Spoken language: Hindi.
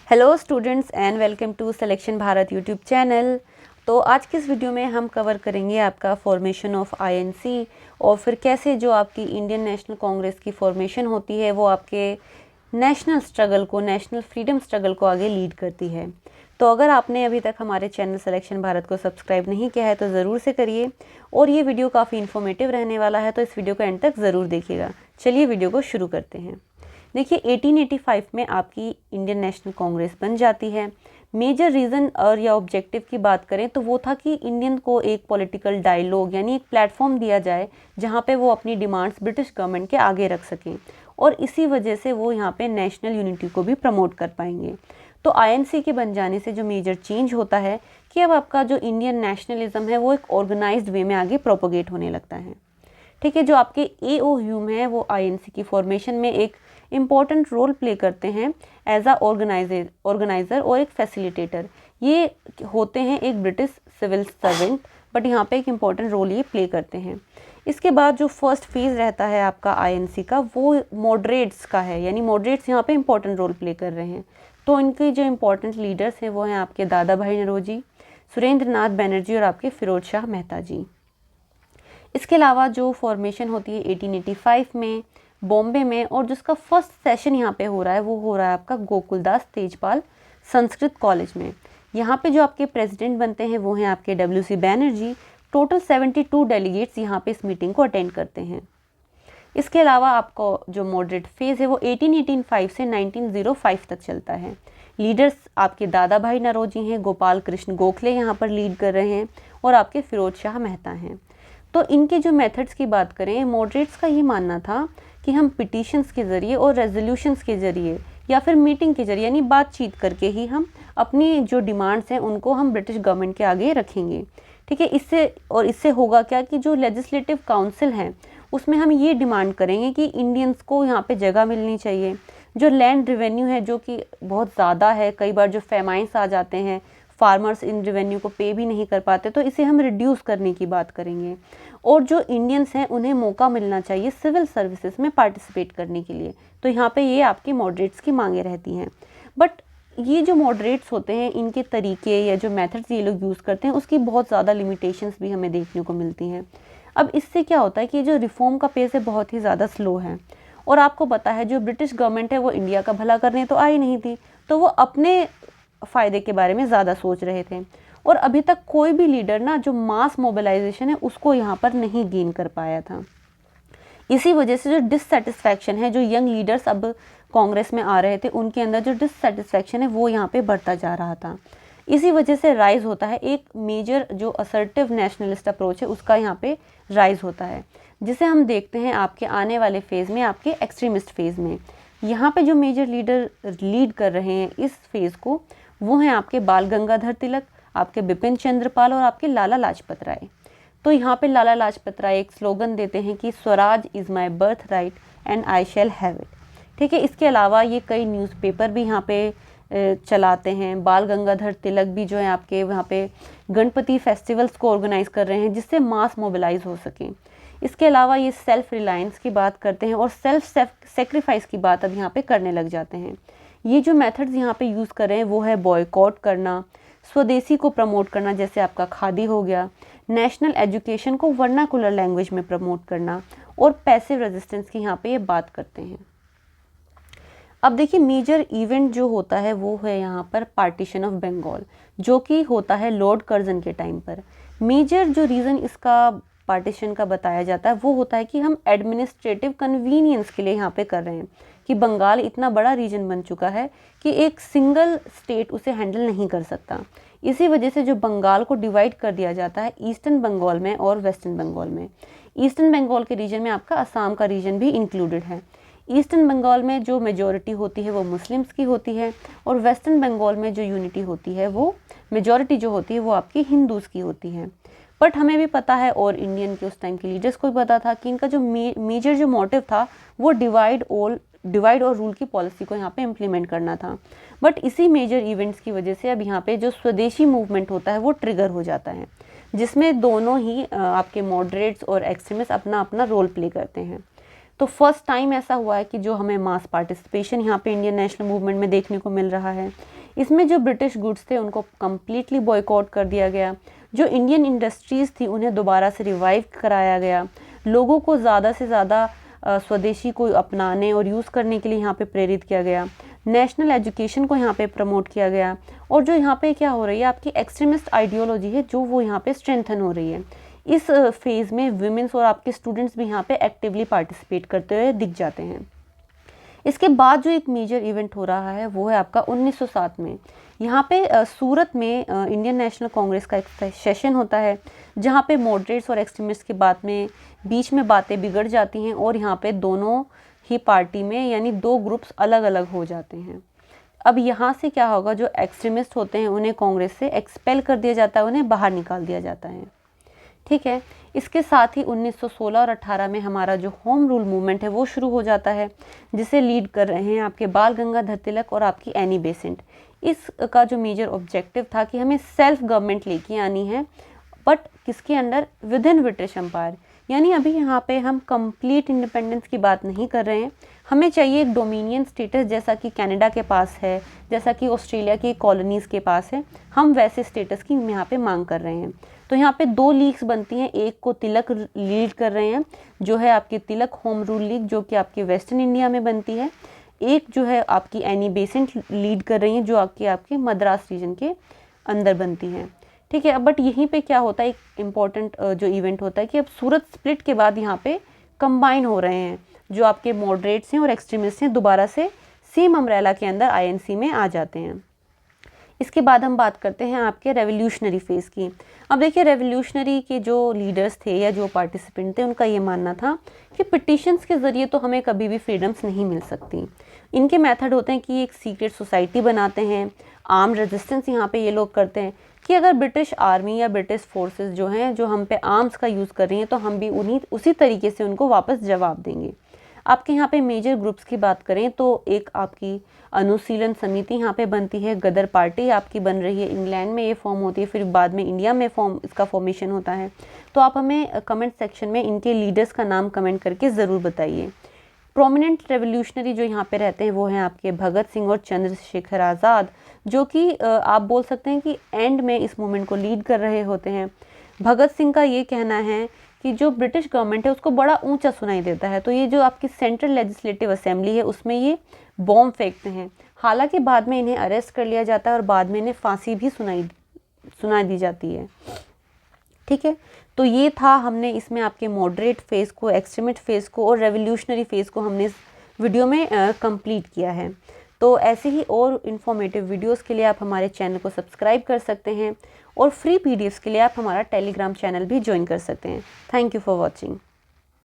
Hello students and welcome to selection Bharat YouTube channel. तो आज की इस वीडियो में हम कवर करेंगे आपका फॉर्मेशन ऑफ आईएनसी और फिर कैसे जो आपकी इंडियन नेशनल कांग्रेस की फॉर्मेशन होती है वो आपके नेशनल स्ट्रगल को, नेशनल फ्रीडम स्ट्रगल को आगे लीड करती है। तो अगर आपने अभी तक हमारे चैनल सिलेक्शन भारत को सब्सक्राइब नहीं किया है तो ज़रूर से करिए और ये वीडियो काफ़ी इन्फॉर्मेटिव रहने वाला है, तो इस वीडियो को एंड तक ज़रूर देखिएगा। चलिए वीडियो को शुरू करते हैं। देखिए 1885 में आपकी इंडियन नेशनल कांग्रेस बन जाती है। मेजर रीज़न और या ऑब्जेक्टिव की बात करें तो वो था कि इंडियन को एक पॉलिटिकल डायलॉग यानी एक प्लेटफॉर्म दिया जाए जहाँ पे वो अपनी डिमांड्स ब्रिटिश गवर्नमेंट के आगे रख सकें और इसी वजह से वो यहाँ पे नेशनल यूनिटी को भी प्रमोट कर पाएंगे। तो आईएनसी के बन जाने से जो मेजर चेंज होता है कि अब आपका जो इंडियन नेशनलिज्म है वो एक ऑर्गेनाइज्ड वे में आगे प्रोपोगेट होने लगता है। ठीक है, जो आपके एओ ह्यूम है वो आईएनसी की फॉर्मेशन में एक इम्पॉर्टेंट रोल प्ले करते हैं एज अ ऑर्गेनाइजर और एक फैसिलिटेटर। ये होते हैं एक ब्रिटिश सिविल सर्वेंट, बट यहाँ पे एक इम्पॉर्टेंट रोल ये प्ले करते हैं। इसके बाद जो फर्स्ट फेज़ रहता है आपका आईएनसी का वो मॉडरेट्स का है, यानी मॉडरेट्स यहाँ पे इम्पॉर्टेंट रोल प्ले कर रहे हैं। तो इनके जो इम्पॉर्टेंट लीडर्स हैं वो हैं आपके दादा भाई नौरोजी, सुरेंद्र नाथ बनर्जी और आपके फिरोज शाह मेहता जी। इसके अलावा जो फॉर्मेशन होती है 1885 में बॉम्बे में, और जिसका फर्स्ट सेशन यहाँ पे हो रहा है वो हो रहा है आपका गोकुलदास तेजपाल संस्कृत कॉलेज में। यहाँ पे जो आपके प्रेसिडेंट बनते हैं वो हैं आपके WC बैनर्जी। टोटल 72 डेलीगेट्स यहाँ पे इस मीटिंग को अटेंड करते हैं। इसके अलावा आपको जो मॉडरेट फेज़ है वो 1885 से 1905 तक चलता है। लीडर्स आपके दादा भाई नौरोजी हैं, गोपाल कृष्ण गोखले यहाँ पर लीड कर रहे हैं और आपके फिरोज शाह मेहता हैं। तो इनके जो मेथड्स की बात करें, मॉडरेट्स का ये मानना था कि हम पिटीशंस के ज़रिए और रेजोल्यूशंस के ज़रिए या फिर मीटिंग के ज़रिए यानी बातचीत करके ही हम अपनी जो डिमांड्स हैं उनको हम ब्रिटिश गवर्नमेंट के आगे रखेंगे। ठीक है, इससे होगा क्या कि जो लेजिस्लेटिव काउंसिल हैं उसमें हम ये डिमांड करेंगे कि इंडियंस को यहाँ पे जगह मिलनी चाहिए। जो लैंड रेवेन्यू है जो कि बहुत ज़्यादा है, कई बार जो फेमाइंस आ जाते हैं, फार्मर्स इन रेवेन्यू को पे भी नहीं कर पाते, तो इसे हम रिड्यूस करने की बात करेंगे। और जो इंडियंस हैं उन्हें मौका मिलना चाहिए सिविल सर्विसेज में पार्टिसिपेट करने के लिए। तो यहाँ पे ये आपकी मॉडरेट्स की मांगे रहती हैं। बट ये जो मॉडरेट्स होते हैं इनके तरीके या जो मेथड्स ये लोग यूज़ करते हैं उसकी बहुत ज़्यादा लिमिटेशंस भी हमें देखने को मिलती हैं। अब इससे क्या होता है कि जो रिफॉर्म का पेस है बहुत ही ज़्यादा स्लो है। और आपको पता है जो ब्रिटिश गवर्नमेंट है वो इंडिया का भला करने तो आई नहीं थी, तो वो अपने फ़ायदे के बारे में ज़्यादा सोच रहे थे। और अभी तक कोई भी लीडर ना जो मास मोबिलाइजेशन है उसको यहाँ पर नहीं गेन कर पाया था। इसी वजह से जो डिससेटिस्फैक्शन है, जो यंग लीडर्स अब कांग्रेस में आ रहे थे उनके अंदर जो डिससेटिस्फैक्शन है वो यहाँ पे बढ़ता जा रहा था। इसी वजह से राइज होता है एक मेजर जो असर्टिव नेशनलिस्ट अप्रोच है उसका यहाँ पे राइज होता है, जिसे हम देखते हैं आपके आने वाले फेज़ में, आपके एक्सट्रीमिस्ट फेज़ में। यहाँ पे जो मेजर लीडर लीड कर रहे हैं इस फेज़ को वो हैं आपके बाल गंगाधर तिलक, आपके बिपिन चंद्र पाल और आपके लाला लाजपत राय। तो यहाँ पे लाला लाजपत राय एक स्लोगन देते हैं कि Swaraj is my birth right and I shall have it. ठीक है, इसके अलावा ये कई न्यूज़पेपर भी यहाँ पे चलाते हैं। बाल गंगाधर तिलक भी जो है आपके वहाँ पे गणपति फेस्टिवल्स को ऑर्गेनाइज कर रहे हैं जिससे मास मोबिलाइज हो सके। इसके अलावा ये सेल्फ रिलायंस की बात करते हैं और सेल्फ सेक्रीफाइस की बात अब यहाँ पे करने लग जाते हैं। ये जो मेथड्स यहाँ पे यूज़ कर रहे हैं वो है बॉयकॉट करना, स्वदेशी को प्रमोट करना जैसे आपका खादी हो गया, नेशनल एजुकेशन को वर्नाकुलर लैंग्वेज में प्रमोट करना और पैसिव रेजिस्टेंस की यहाँ पे ये बात करते हैं। अब देखिए मेजर इवेंट जो होता है वो है यहाँ पर पार्टीशन ऑफ बंगाल, जो कि होता है लॉर्ड कर्जन के टाइम पर। मेजर जो रीज़न इसका पार्टीशन का बताया जाता है वो होता है कि हम एडमिनिस्ट्रेटिव कन्वीनियंस के लिए यहाँ पे कर रहे हैं कि बंगाल इतना बड़ा रीजन बन चुका है कि एक सिंगल स्टेट उसे हैंडल नहीं कर सकता। इसी वजह से जो बंगाल को डिवाइड कर दिया जाता है ईस्टर्न बंगाल में और वेस्टर्न बंगाल में। ईस्टर्न बंगाल के रीजन में आपका असम का रीजन भी इंक्लूडेड है। ईस्टर्न बंगाल में जो मेजॉरिटी होती है वो मुस्लिम्स की होती है और वेस्टर्न बंगाल में जो यूनिटी होती है वो मेजॉरिटी जो होती है वो आपकी हिंदूज़ की होती है। बट हमें भी पता है और इंडियन के उस टाइम के लीडर्स को भी पता था कि इनका जो मेजर जो मोटिव था वो डिवाइड और रूल की पॉलिसी को यहाँ पे इम्प्लीमेंट करना था। बट इसी मेजर इवेंट्स की वजह से अब यहाँ पे जो स्वदेशी मूवमेंट होता है वो ट्रिगर हो जाता है, जिसमें दोनों ही आपके मॉडरेट्स और एक्सट्रीमिस्ट अपना अपना रोल प्ले करते हैं। तो फर्स्ट टाइम ऐसा हुआ है कि जो हमें मास पार्टिसिपेशन यहाँ पे इंडियन नेशनल मूवमेंट में देखने को मिल रहा है। इसमें जो ब्रिटिश गुड्स थे उनको कम्प्लीटली बॉयकॉट कर दिया गया। जो इंडियन इंडस्ट्रीज़ थी उन्हें दोबारा से रिवाइव कराया गया। लोगों को ज़्यादा से ज़्यादा स्वदेशी को अपनाने और यूज़ करने के लिए यहाँ पे प्रेरित किया गया। नेशनल एजुकेशन को यहाँ पे प्रमोट किया गया। और जो यहाँ पे क्या हो रही है, आपकी एक्सट्रीमिस्ट आइडियोलॉजी है जो वो यहाँ पे स्ट्रेंथन हो रही है। इस फेज़ में विमेंस और आपके स्टूडेंट्स भी यहाँ पे एक्टिवली पार्टिसिपेट करते हुए दिख जाते हैं। इसके बाद जो एक मेजर इवेंट हो रहा है वो है आपका 1907 में। यहाँ पे सूरत में इंडियन नेशनल कांग्रेस का एक सेशन होता है जहाँ पे मॉडरेट्स और एक्सट्रीमिस्ट के बीच में बातें बिगड़ जाती हैं और यहाँ पे दोनों ही पार्टी में यानी दो ग्रुप्स अलग अलग हो जाते हैं। अब यहाँ से क्या होगा, जो एक्सट्रीमिस्ट होते हैं उन्हें कांग्रेस से एक्सपेल कर दिया जाता है, उन्हें बाहर निकाल दिया जाता है। ठीक है, इसके साथ ही 1916 और 18 में हमारा जो होम रूल मूवमेंट है वो शुरू हो जाता है, जिसे लीड कर रहे हैं आपके बाल गंगाधर तिलक और आपकी एनी बेसेंट। इसका जो मेजर ऑब्जेक्टिव था कि हमें सेल्फ गवर्नमेंट लेके आनी है, बट किसके under, within British empire. यानी अभी यहाँ पे हम कंप्लीट इंडिपेंडेंस की बात नहीं कर रहे हैं, हमें चाहिए एक डोमिनियन स्टेटस जैसा कि कनाडा के पास है, जैसा कि ऑस्ट्रेलिया की कॉलोनीज़ के पास है, हम वैसे स्टेटस की यहाँ पे मांग कर रहे हैं। तो यहाँ पे दो लीग्स बनती हैं, एक को तिलक लीड कर रहे हैं जो है आपकी तिलक होम रूल लीग जो कि आपकी वेस्टर्न इंडिया में बनती है, एक जो है आपकी एनी बेसेंट लीड कर रही हैं जो आपके मद्रास रीजन के अंदर बनती हैं। ठीक है, बट यहीं पे क्या होता है, एक इम्पॉर्टेंट जो इवेंट होता है कि अब सूरत स्प्लिट के बाद यहाँ पे कंबाइन हो रहे हैं, जो आपके मॉडरेट्स हैं और एक्सट्रीमिस्ट हैं दोबारा से सेम अम्ब्रेला के अंदर आईएनसी में आ जाते हैं। इसके बाद हम बात करते हैं आपके रेवोल्यूशनरी फेज़ की। अब देखिए, रेवोल्यूशनरी के जो लीडर्स थे या जो पार्टिसिपेंट थे उनका ये मानना था कि पिटिशंस के ज़रिए तो हमें कभी भी फ्रीडम्स नहीं मिल सकती। इनके मेथड होते हैं कि एक सीक्रेट सोसाइटी बनाते हैं, आर्म रेजिस्टेंस यहाँ पे ये लोग करते हैं कि अगर ब्रिटिश आर्मी या ब्रिटिश फोर्सेस जो हैं जो हम पे आर्म्स का यूज़ कर रही हैं तो हम भी उसी तरीके से उनको वापस जवाब देंगे। आपके यहाँ पे मेजर ग्रुप्स की बात करें तो एक आपकी अनुशीलन समिति यहाँ पे बनती है, गदर पार्टी आपकी बन रही है, इंग्लैंड में ये फॉर्म होती है, फिर बाद में इंडिया में इसका फॉर्मेशन होता है। तो आप हमें कमेंट सेक्शन में इनके लीडर्स का नाम कमेंट करके ज़रूर बताइए। प्रोमिनेंट रेवोल्यूशनरी जो यहाँ पे रहते हैं वो हैं आपके भगत सिंह और चंद्रशेखर आज़ाद, जो कि आप बोल सकते हैं कि एंड में इस मूवमेंट को लीड कर रहे होते हैं। भगत सिंह का ये कहना है कि जो ब्रिटिश गवर्नमेंट है उसको बड़ा ऊंचा सुनाई देता है, तो ये जो आपकी सेंट्रल लेजिस्लेटिव असेंबली है उसमें ये बॉम्ब फेंकते हैं। हालांकि बाद में इन्हें अरेस्ट कर लिया जाता है और बाद में इन्हें फांसी भी सुना दी जाती है। ठीक है, तो ये था, हमने इसमें आपके मॉडरेट फेज़ को, एक्सट्रीमिस्ट फेज़ को और रेवोल्यूशनरी फेज़ को हमने इस वीडियो में कंप्लीट किया है। तो ऐसे ही और इन्फॉर्मेटिव वीडियोस के लिए आप हमारे चैनल को सब्सक्राइब कर सकते हैं और फ्री पीडीएफ्स के लिए आप हमारा टेलीग्राम चैनल भी ज्वाइन कर सकते हैं। Thank you for watching.